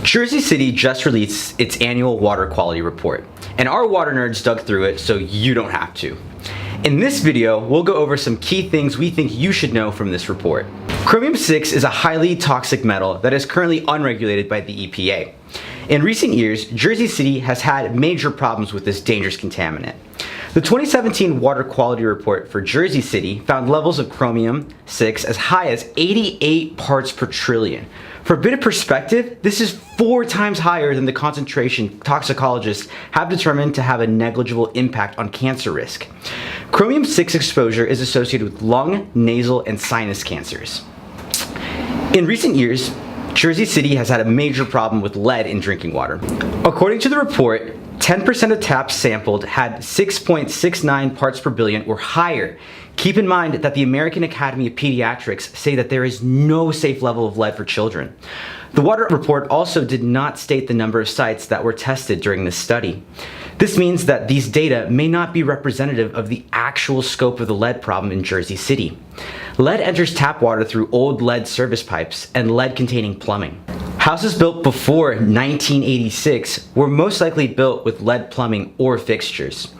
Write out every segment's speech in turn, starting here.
Jersey City just released its annual water quality report, and our water nerds dug through it so you don't have to. In this video, we'll go over some key things we think you should know from this report. Chromium-6 is a highly toxic metal that is currently unregulated by the EPA. In recent years, Jersey City has had major problems with this dangerous contaminant. The 2017 water quality report for Jersey City found levels of chromium-6 as high as 88 parts per trillion. For a bit of perspective, this is 4 times higher than the concentration toxicologists have determined to have a negligible impact on cancer risk. Chromium-6 exposure is associated with lung, nasal, and sinus cancers. In recent years, Jersey City has had a major problem with lead in drinking water. According to the report, 10% of taps sampled had 6.69 parts per billion or higher. Keep in mind that the American Academy of Pediatrics say that there is no safe level of lead for children. The water report also did not state the number of sites that were tested during this study. This means that these data may not be representative of the actual scope of the lead problem in Jersey City. Lead enters tap water through old lead service pipes and lead-containing plumbing. Houses built before 1986 were most likely built with lead plumbing or fixtures.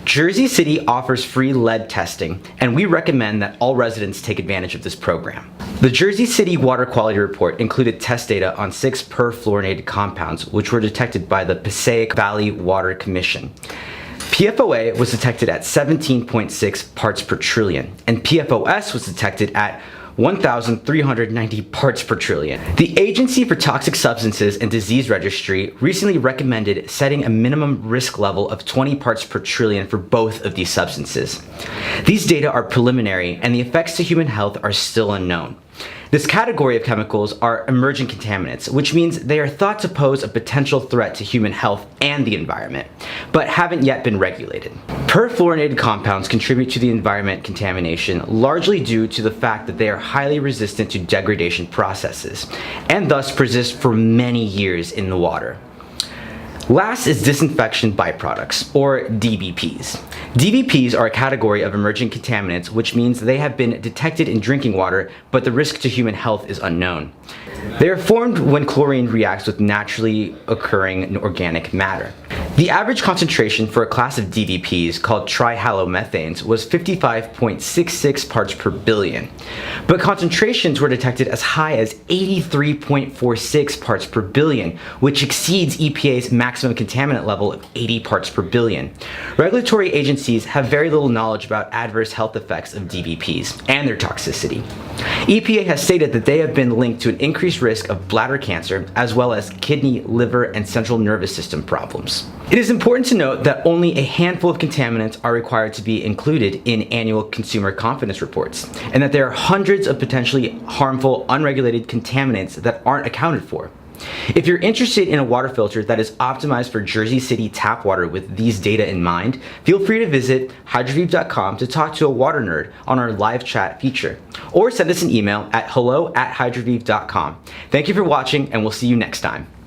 Jersey City offers free lead testing, and we recommend that all residents take advantage of this program. The Jersey City Water Quality Report included test data on 6 perfluorinated compounds, which were detected by the Passaic Valley Water Commission. PFOA was detected at 17.6 parts per trillion, and PFOS was detected at 1,390 parts per trillion. The Agency for Toxic Substances and Disease Registry recently recommended setting a minimum risk level of 20 parts per trillion for both of these substances. These data are preliminary, and the effects to human health are still unknown. This category of chemicals are emerging contaminants, which means they are thought to pose a potential threat to human health and the environment, but haven't yet been regulated. Perfluorinated compounds contribute to the environment contamination largely due to the fact that they are highly resistant to degradation processes, and thus persist for many years in the water. Last is disinfection byproducts, or DBPs. DBPs are a category of emerging contaminants, which means they have been detected in drinking water, but the risk to human health is unknown. They are formed when chlorine reacts with naturally occurring organic matter. The average concentration for a class of DBPs called trihalomethanes was 55.66 parts per billion, but concentrations were detected as high as 83.46 parts per billion, which exceeds EPA's maximum contaminant level of 80 parts per billion. Regulatory agencies have very little knowledge about adverse health effects of DBPs and their toxicity. EPA has stated that they have been linked to an increased risk of bladder cancer, as well as kidney, liver, and central nervous system problems. It is important to note that only a handful of contaminants are required to be included in annual consumer confidence reports, and that there are hundreds of potentially harmful, unregulated contaminants that aren't accounted for. If you're interested in a water filter that is optimized for Jersey City tap water with these data in mind, feel free to visit hydroviv.com to talk to a water nerd on our live chat feature, or send us an email at hello@hydroviv.com. Thank you for watching, and we'll see you next time.